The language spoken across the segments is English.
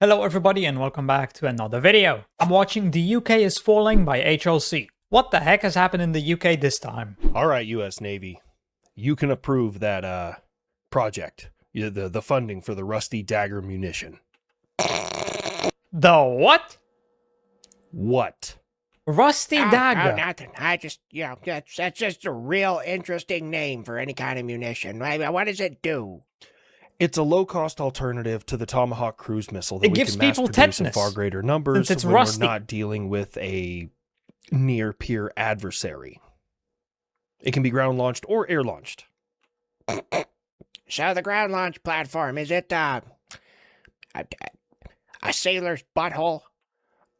Hello everybody and welcome back to another video. I'm watching The UK is Falling by HLC. What the heck has happened in the UK this time? Alright, US Navy. You can approve that, project. The funding for the Rusty Dagger munition. The what? What? Rusty Dagger? Oh, nothing. I just, that's just a real interesting name for any kind of munition. What does it do? It's a low-cost alternative to the Tomahawk cruise missile that It gives people produce in tetanus, far greater numbers since it's when rusty. we're not dealing with a near-peer adversary. It can be ground-launched or air-launched. So the ground launch platform, is it, a sailor's butthole?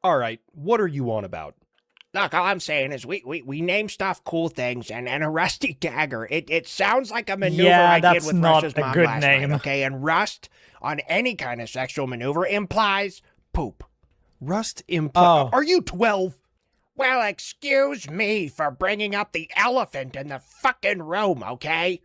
Alright, what are you on about? Look, all I'm saying is we name stuff cool things, and a rusty dagger. It sounds like a maneuver I did that's with not Russia's a mom good last name. night, okay? And rust on any kind of sexual maneuver implies poop. Rust Oh. Are you 12? Well, excuse me for bringing up the elephant in the fucking room, okay?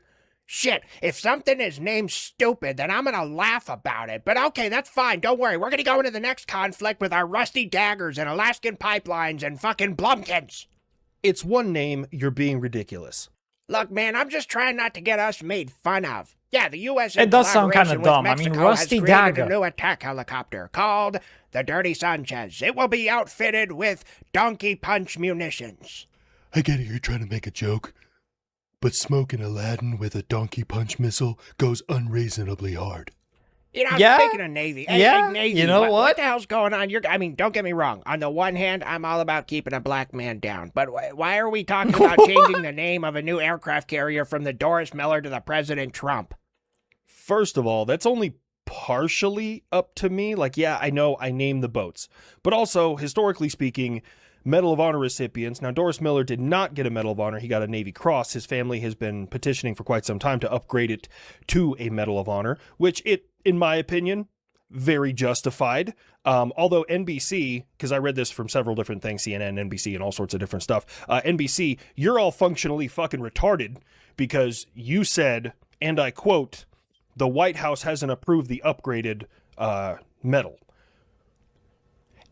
Shit, if something is named stupid, then I'm gonna laugh about it. But okay, that's fine, don't worry. We're gonna go into the next conflict with our rusty daggers and Alaskan pipelines and fucking Blumpkins. It's one name, you're being ridiculous. Look, man, I'm just trying not to get us made fun of. Yeah, the U.S. It does sound kinda kind of dumb. I mean, Rusty has created Dagger. a new attack helicopter called the Dirty Sanchez. It will be outfitted with donkey punch munitions. I get it, you're trying to make a joke, but smoking Aladdin with a donkey punch missile goes unreasonably hard. You know, Yeah? speaking of Navy, Yeah? hey, Navy, You know what what? the hell's going on? Don't get me wrong. On the one hand, I'm all about keeping a black man down. But why are we talking about changing the name of a new aircraft carrier from the Doris Miller to the President Trump? First of all, that's only partially up to me. Like, yeah, I know I named the boats. But also, historically speaking, Medal of Honor recipients. Now, Doris Miller did not get a Medal of Honor. He got a Navy Cross. His family has been petitioning for quite some time to upgrade it to a Medal of Honor, which in my opinion, very justified. Although NBC, because I read this from several different things, CNN, NBC, and all sorts of different stuff. NBC, you're all functionally fucking retarded because you said, and I quote, the White House hasn't approved the upgraded medal.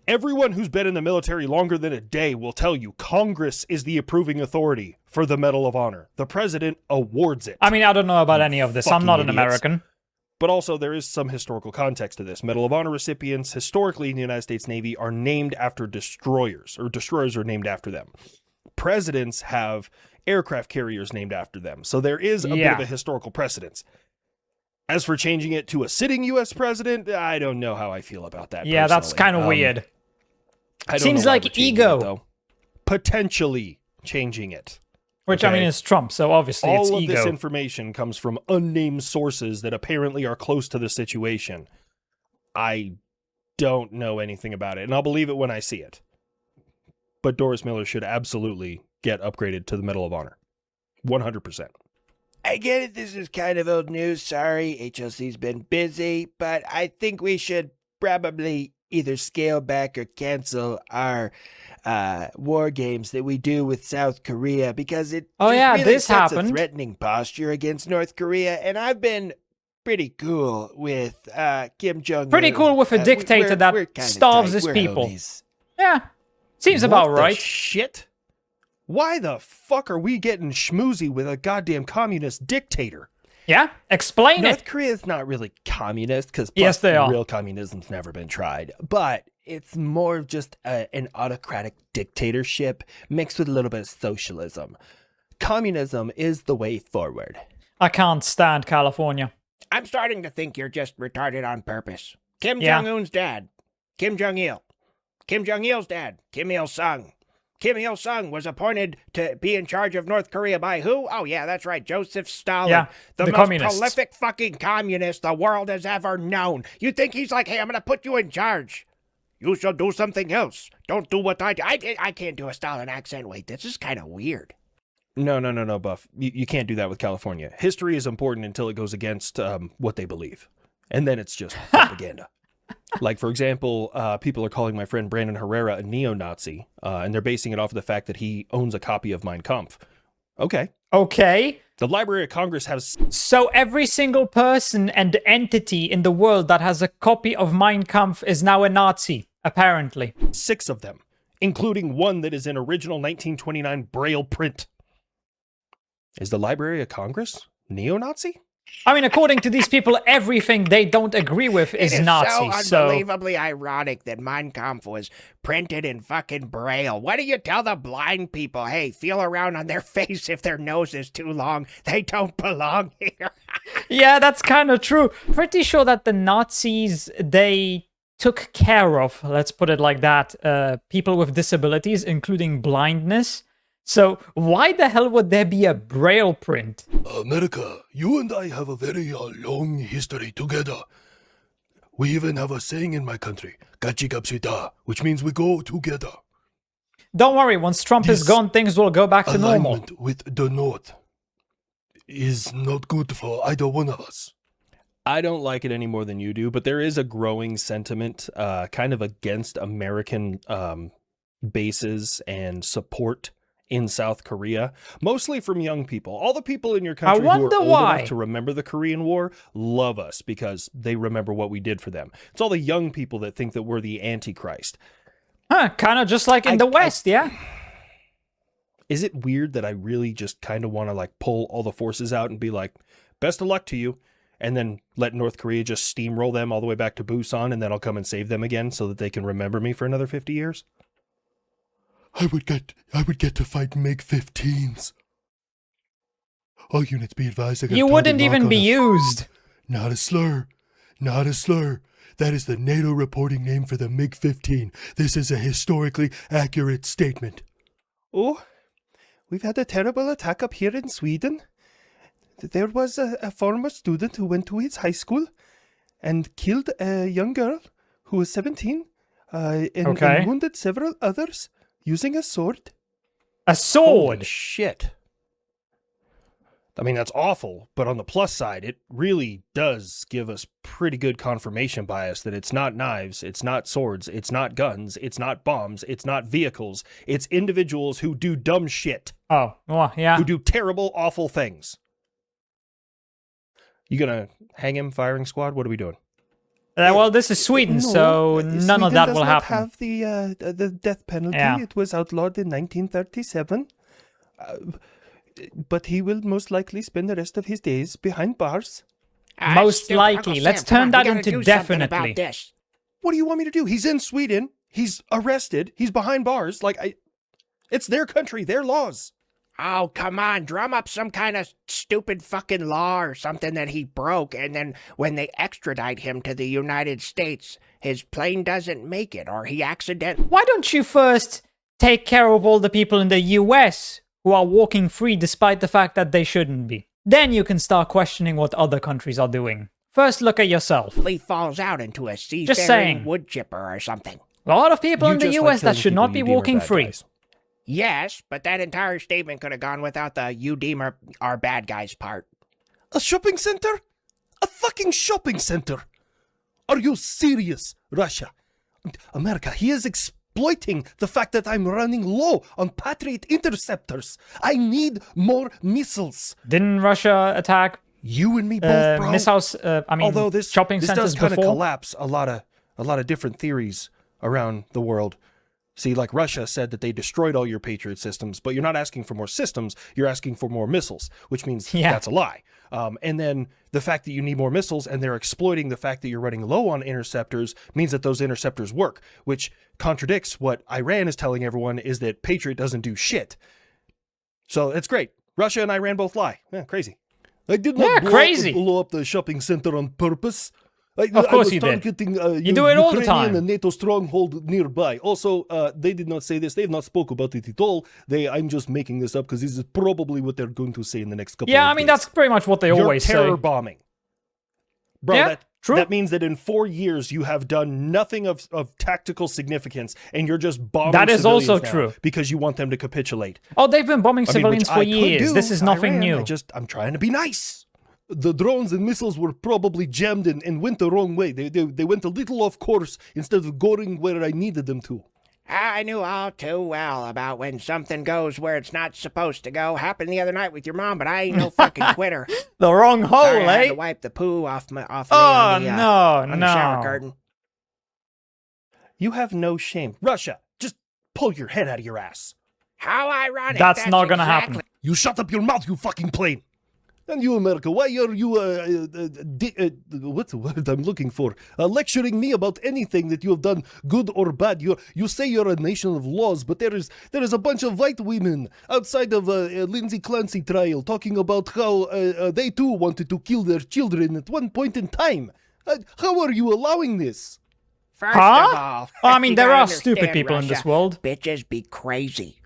Everyone who's been in the military longer than a day will tell you Congress is the approving authority for the Medal of Honor. The president awards it. I mean, I don't know about any of this. I'm Fucking not an idiots. American. But also, there is some historical context to this. Medal of Honor recipients, historically in the United States Navy, are named after destroyers, or destroyers are named after them. Presidents have aircraft carriers named after them. So there is a bit of a historical precedence. As for changing it to a sitting U.S. president, I don't know how I feel about that. Yeah, that's personally. kind of weird. I don't Seems know why like we're changing ego. it, though. Potentially changing it. Which, I mean, Okay. is Trump, so obviously it's All of ego. this information comes from unnamed sources that apparently are close to the situation. I don't know anything about it, and I'll believe it when I see it. But Doris Miller should absolutely get upgraded to the Medal of Honor. 100%. I get it, this is kind of old news, sorry. HLC's been busy, but I think we should probably either scale back or cancel our war games that we do with South Korea because it Oh, just yeah, really this sets happened. a threatening posture against North Korea, and I've been pretty cool with Kim Jong-un. Pretty cool with a dictator that we're kinda starves tight. his We're people. homies. Yeah, seems What about the right. shit? Why the fuck are we getting schmoozy with a goddamn communist dictator? Yeah, explain North it. Korea's not really communist because Yes, they are. real communism's never been tried. But it's more of just an autocratic dictatorship mixed with a little bit of socialism. Communism is the way forward. I can't stand California. I'm starting to think you're just retarded on purpose. Kim Yeah. Jong-un's dad, Kim Jong-il. Kim Jong-il's dad, Kim Il-sung. Kim Il-sung was appointed to be in charge of North Korea by who? Oh, yeah, that's right, Joseph Stalin. Yeah, the the most communists. prolific fucking communist the world has ever known. You think he's like, hey, I'm going to put you in charge. You shall do something else. Don't do what I do. I can't do a Stalin accent. Wait, this is kind of weird. No, Buff. You can't do that with California. History is important until it goes against what they believe. And then it's just propaganda. Like, for example, people are calling my friend Brandon Herrera a neo-Nazi, and they're basing it off of the fact that he owns a copy of Mein Kampf. Okay, Okay. The Library of Congress has So every single person and entity in the world that has a copy of Mein Kampf is now a Nazi, apparently. 6 of them, including one that is in original 1929 Braille print. Is the Library of Congress neo-Nazi? I mean, according to these people, everything they don't agree with is It is Nazi, so unbelievably ironic that Mein Kampf was printed in fucking Braille. Why do you tell the blind people, hey, feel around on their face if their nose is too long? They don't belong here. Yeah, that's kind of true. Pretty sure that the Nazis, they took care of, let's put it like that, people with disabilities, including blindness. So why the hell would there be a Braille print? America, you and I have a very long history together. We even have a saying in my country, "Kachikapsita," which means we go together. Don't worry, once Trump is This gone, things will go back to normal. Alignment with the North is not good for either one of us. I don't like it any more than you do, but there is a growing sentiment kind of against American bases and support in South Korea, mostly from young people. All the people in your country who are wonder old why. enough to remember the Korean War love us because they remember what we did for them. It's all the young people that think that we're the Antichrist. Huh, kind of just like in the West, yeah? Is it weird that I really just kind of want to like pull all the forces out and be like, best of luck to you, and then let North Korea just steamroll them all the way back to Busan, and then I'll come and save them again so that they can remember me for another 50 years? I would get to fight MiG-15s. All units be advised. I got a You target wouldn't lock even on be us. used. Not a slur. Not a slur. That is the NATO reporting name for the MiG-15. This is a historically accurate statement. Oh, we've had a terrible attack up here in Sweden. There was a former student who went to his high school and killed a young girl who was 17 and wounded several others using a sword. A sword? Holy shit. I mean, that's awful, but on the plus side, it really does give us pretty good confirmation bias that it's not knives, it's not swords, it's not guns, it's not bombs, it's not vehicles, it's individuals who do dumb shit. Oh, well, yeah. Who do terrible, awful things. You gonna hang him, firing squad? What are we doing? Well, this is Sweden, so none of that will happen. Have the death penalty. Yeah. It was outlawed in 1937. But he will most likely spend the rest of his days behind bars. Most likely. Let's turn that into definitely. About this. What do you want me to do? He's in Sweden. He's arrested. He's behind bars. It's their country, their laws. Oh, come on, drum up some kind of stupid fucking law or something that he broke, and then when they extradite him to the United States, his plane doesn't make it, or he accidentally... Why don't you first take care of all the people in the US who are walking free despite the fact that they shouldn't be? Then you can start questioning what other countries are doing. First, look at yourself. falls out into a saying. seafaring wood chipper or something. A lot of people You in the just like US that killing should people not be you deem are walking bad free. guys. Yes, but that entire statement could have gone without the "you deem our bad guys" part. A shopping center? A fucking shopping center? Are you serious, Russia? America, he is exploiting the fact that I'm running low on Patriot interceptors. I need more missiles. Didn't Russia attack You and me both, bro. missiles, Although this shopping this centers does kind of before? collapse a lot of different theories around the world. See, like Russia said that they destroyed all your Patriot systems, but you're not asking for more systems, you're asking for more missiles, which means that's a lie. And then the fact that you need more missiles and they're exploiting the fact that you're running low on interceptors means that those interceptors work, which contradicts what Iran is telling everyone is that Patriot doesn't do shit. So it's great. Russia and Iran both lie. Yeah, crazy. I did not blow up the shopping center on purpose. Of course you did. You do it all the time. A NATO stronghold nearby. Also, they did not say this. They have not spoke about it at all. I'm just making this up because this is probably what they're going to say in the next couple of days. Yeah, I mean, that's pretty much what they always say. You're terror bombing. Bro, Yeah, true. that means that in 4 years you have done nothing of tactical significance and you're just bombing That is civilians also now true. Because you want them to capitulate. Oh, they've been bombing I mean, civilians which for I could years. do, This is nothing Iran. new. I'm trying to be nice. The drones and missiles were probably jammed and went the wrong way. They went a little off course instead of going where I needed them to. I knew all too well about when something goes where it's not supposed to go. Happened the other night with your mom, but I ain't no fucking quitter. The wrong hole, Sorry, I had eh? to wipe the poo off me Oh, on the, no, on the shower curtain. You have no shame. Russia, just pull your head out of your ass. How ironic. That's not gonna exactly happen. You shut up your mouth, you fucking plane. And you, America, why are you, what's the word I'm looking for? Lecturing me about anything that you have done, good or bad. You say you're a nation of laws, but there is a bunch of white women outside of Lindsay Clancy trial talking about how they too wanted to kill their children at one point in time. How are you allowing this? First Huh? of all, I mean, you there gotta are stupid understand, people in this Russia. world. Bitches be crazy.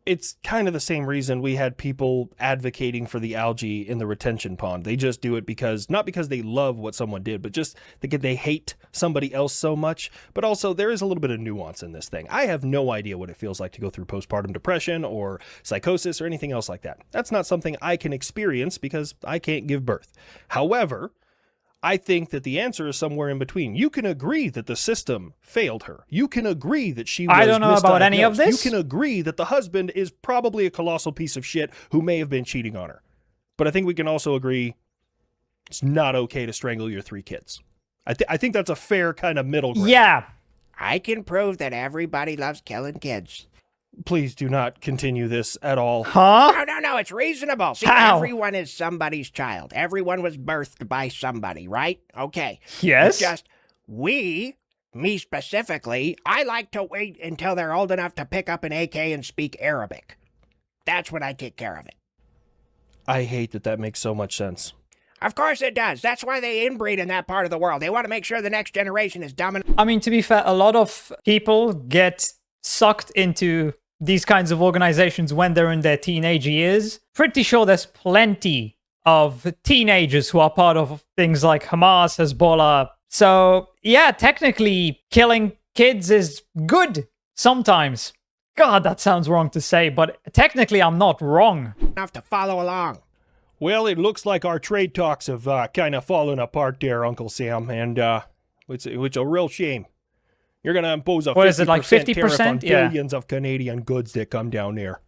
It's kind of the same reason we had people advocating for the algae in the retention pond. They just do it because, not because they love what someone did, but just they hate somebody else so much. But also, there is a little bit of nuance in this thing. I have no idea what it feels like to go through postpartum depression or psychosis or anything else like that. That's not something I can experience because I can't give birth. However, I think that the answer is somewhere in between. You can agree that the system failed her. You can agree that she was I don't know about any of misdiagnosed. this. You can agree that the husband is probably a colossal piece of shit who may have been cheating on her. But I think we can also agree it's not okay to strangle your 3 kids. I think that's a fair kind of middle ground. Yeah. I can prove that everybody loves killing kids. Please do not continue this at all. Huh? No, it's reasonable. See, How? everyone is somebody's child. Everyone was birthed by somebody, right? Okay. Yes. It's just, me specifically, I like to wait until they're old enough to pick up an AK and speak Arabic. That's when I take care of it. I hate that makes so much sense. Of course it does. That's why they inbreed in that part of the world. They want to make sure the next generation is dumb enough. I mean, to be fair, a lot of people get sucked into these kinds of organizations when they're in their teenage years. Pretty sure there's plenty of teenagers who are part of things like Hamas, Hezbollah. So, yeah, technically, killing kids is good sometimes. God, that sounds wrong to say, but technically, I'm not wrong. Enough to follow along. Well, it looks like our trade talks have kind of fallen apart there, Uncle Sam, and it's a real shame. You're going to impose a What is it, like 50% tariff on 50%? Yeah. billions of Canadian goods that come down there.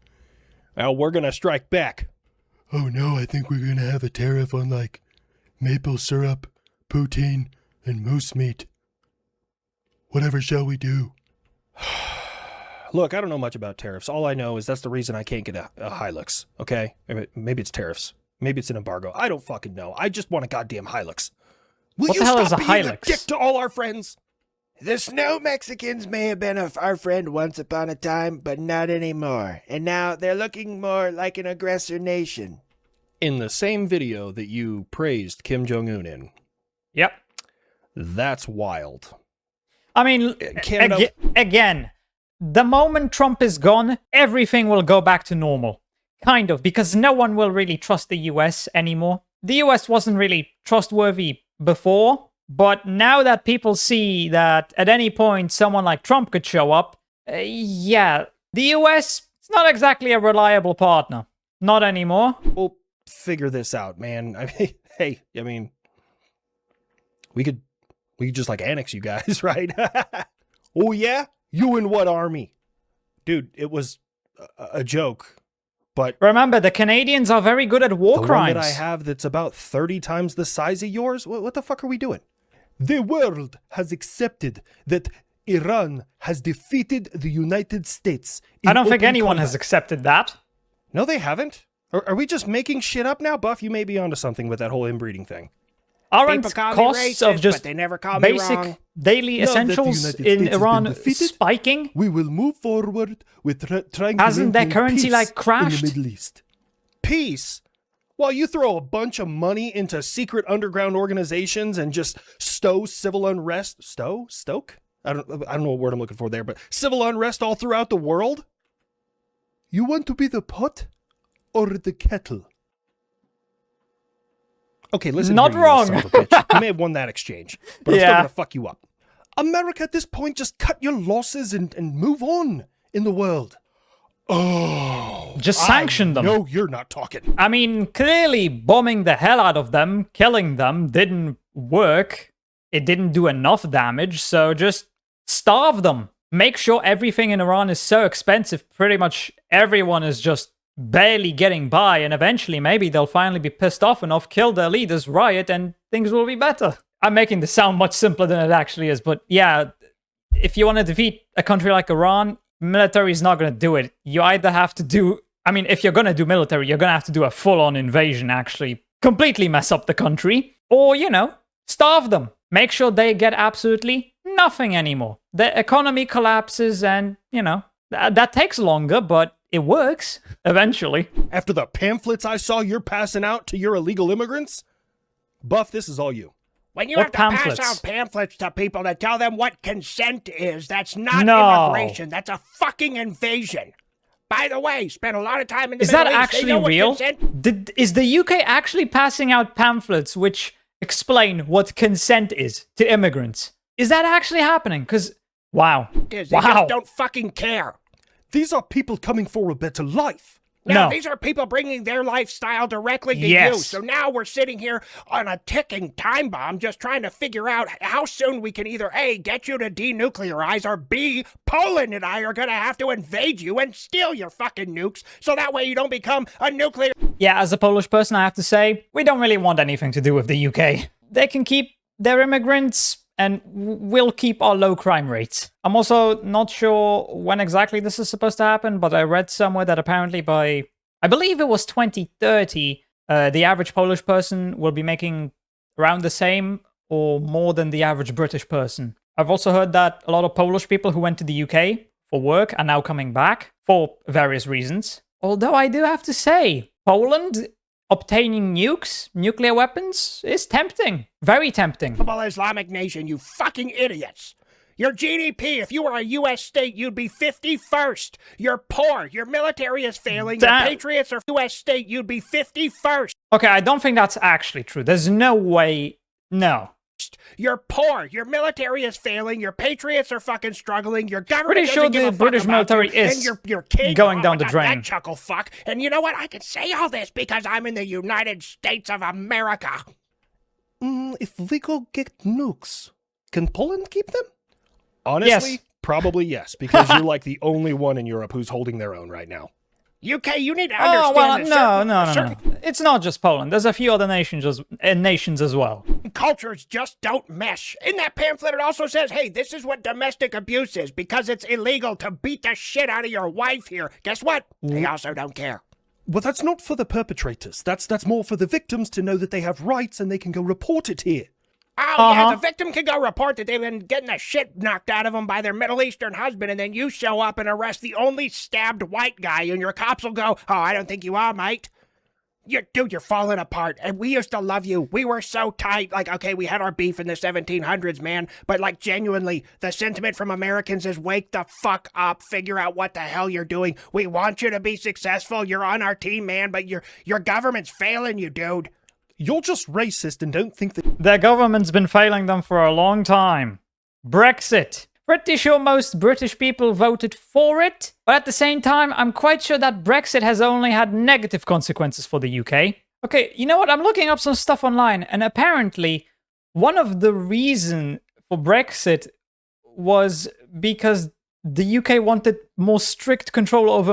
Well, we're going to strike back. Oh no, I think we're gonna have a tariff on like maple syrup, poutine, and moose meat. Whatever shall we do? Look, I don't know much about tariffs. All I know is that's the reason I can't get a Hilux, okay? Maybe it's tariffs. Maybe it's an embargo. I don't fucking know. I just want a goddamn Hilux. Will What you the hell stop is a being Hilux? dick to all our friends? The snow Mexicans may have been our friend once upon a time, but not anymore. And now they're looking more like an aggressor nation. In the same video that you praised Kim Jong-un in. Yep. That's wild. I mean, Canada- again, the moment Trump is gone, everything will go back to normal. Kind of, because no one will really trust the US anymore. The US wasn't really trustworthy before, but now that people see that at any point someone like Trump could show up, yeah, the US is not exactly a reliable partner. Not anymore. We'll figure this out, man. I mean, hey, we could just like annex you guys, right? Oh yeah? You in what army? Dude, it was a joke. But Remember, the Canadians are very good at war the crimes. one that I have that's about 30 times the size of yours? What the fuck are we doing? The world has accepted that Iran has defeated the United States. In I don't think open anyone has combat. accepted that. No, they haven't. Are we just making shit up now? Buff, you may be onto something with that whole inbreeding thing. Aren't People call me costs racist, of just but they never call me basic wrong. daily Now that the essentials United in States has been Iran defeated, spiking? We will move forward with trying to Hasn't their maintain currency, peace like, crashed? in the Middle East. Peace? While you throw a bunch of money into secret underground organizations and just stow civil unrest, stoke? I don't know what word I'm looking for there, but civil unrest all throughout the world? You want to be the pot or the kettle? Okay, listen. Not here, you little wrong. son of a bitch. You may have won that exchange, but I'm still Yeah. gonna fuck you up. America at this point, just cut your losses and move on in the world. Oh, Just sanction them. No, you're not talking. I mean, clearly bombing the hell out of them, killing them, didn't work. It didn't do enough damage, so just starve them. make sure everything in Iran is so expensive, pretty much everyone is just barely getting by, and eventually maybe they'll finally be pissed off enough, kill their leaders, riot, and things will be better. I'm making this sound much simpler than it actually is, but yeah, if you want to defeat a country like Iran, military is not going to do it. You either have to do, I mean, if you're going to do military, you're going to have to do a full-on invasion, actually completely mess up the country, or, you know, starve them. Make sure they get absolutely nothing anymore. The economy collapses and, you know, that takes longer, but it works eventually. After the pamphlets I saw you're passing out to your illegal immigrants, Buff, this is all you. When you What have to pamphlets? pass out pamphlets to people to tell them what consent is, that's not No. immigration. That's a fucking invasion. By the way, spent a lot of time in the Is Middle that East. They actually know what real? consent- Is the UK actually passing out pamphlets which explain what consent is to immigrants? Is that actually happening? Because, wow. They Wow. just don't fucking care. These are people coming for a better life. Now, No. these are people bringing their lifestyle directly to you. Yes. So now we're sitting here on a ticking time bomb just trying to figure out how soon we can either A, get you to denuclearize, or B, Poland and I are going to have to invade you and steal your fucking nukes so that way you don't become a nuclear... Yeah, as a Polish person, I have to say, we don't really want anything to do with the UK. They can keep their immigrants, and we'll keep our low crime rates. I'm also not sure when exactly this is supposed to happen, but I read somewhere that apparently by, I believe it was 2030, the average Polish person will be making around the same or more than the average British person. I've also heard that a lot of Polish people who went to the UK for work are now coming back for various reasons. Although I do have to say, Poland obtaining nukes, nuclear weapons, is tempting. Very tempting. Islamic nation, you fucking idiots. Your GDP, if you were a U.S. state, you'd be 51st. You're poor. Your military is failing. Your patriots are U.S. state, you'd be 51st. Okay, I don't think that's actually true. There's no way. No. You're poor. Your military is failing. Your patriots are fucking struggling. Your government Pretty sure doesn't give the a fuck British about military you, is and your king, going down the that drain. chuckle fuck. And you know what? I can say all this because I'm in the United States of America. If we go get nukes, can Poland keep them? Honestly, Yes. probably yes, because you're like the only one in Europe who's holding their own right now. UK, you need to Oh, understand well, that no. It's not just Poland. There's a few other nations as well. cultures just don't mesh. In that pamphlet, it also says, hey, this is what domestic abuse is because it's illegal to beat the shit out of your wife here. Guess what? They also don't care. Well, that's not for the perpetrators. That's more for the victims to know that they have rights and they can go report it here. Oh, yeah, the victim can go report that they've been getting the shit knocked out of them by their Middle Eastern husband, and then you show up and arrest the only stabbed white guy, and your cops will go, oh, I don't think you are, mate. Dude, you're falling apart, and we used to love you. We were so tight. Like, okay, we had our beef in the 1700s, man, but, like, genuinely, the sentiment from Americans is wake the fuck up, figure out what the hell you're doing. We want you to be successful. You're on our team, man, but your government's failing you, dude. You're just racist and don't think that... Their government's been failing them for a long time. Brexit. Pretty sure most British people voted for it, but at the same time, I'm quite sure that Brexit has only had negative consequences for the UK. Okay, you know what? I'm looking up some stuff online, and apparently, one of the reasons for Brexit was because the UK wanted more strict control over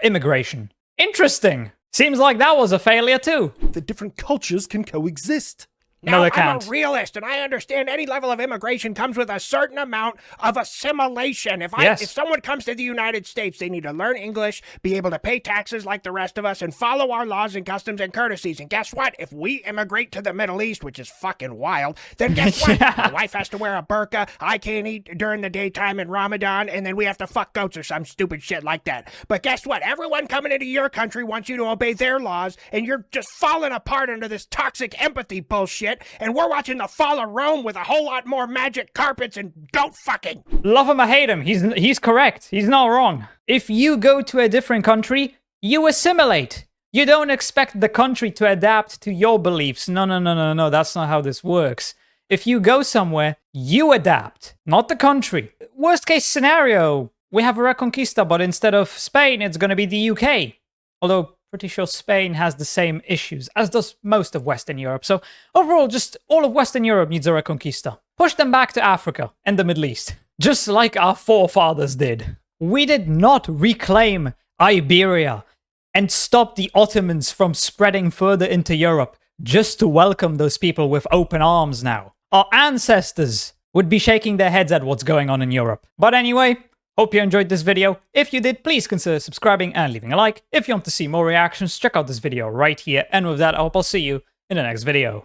immigration. Interesting. Seems like that was a failure too. the different cultures can coexist. No, Now, they I'm can't. a realist, and I understand any level of immigration comes with a certain amount of assimilation. If Yes. someone comes to the United States, they need to learn English, be able to pay taxes like the rest of us, and follow our laws and customs and courtesies. And guess what? If we immigrate to the Middle East, which is fucking wild, then guess what? Yeah. My wife has to wear a burqa, I can't eat during the daytime in Ramadan, and then we have to fuck goats or some stupid shit like that. But guess what? Everyone coming into your country wants you to obey their laws, and you're just falling apart under this toxic empathy bullshit, and we're watching the fall of Rome with a whole lot more magic carpets and goat fucking. Love him or hate him, he's correct. He's not wrong. If you go to a different country, you assimilate. You don't expect the country to adapt to your beliefs. No. That's not how this works. If you go somewhere, you adapt, not the country. Worst case scenario, we have a Reconquista, but instead of Spain, it's going to be the UK. Although, pretty sure Spain has the same issues, as does most of Western Europe. So overall, just all of Western Europe needs a Reconquista. Push them back to Africa and the Middle East. just like our forefathers did. We did not reclaim Iberia and stop the Ottomans from spreading further into Europe just to welcome those people with open arms now. Our ancestors would be shaking their heads at what's going on in Europe. But anyway, hope you enjoyed this video. If you did, please consider subscribing and leaving a like. If you want to see more reactions, check out this video right here. And with that, I hope I'll see you in the next video.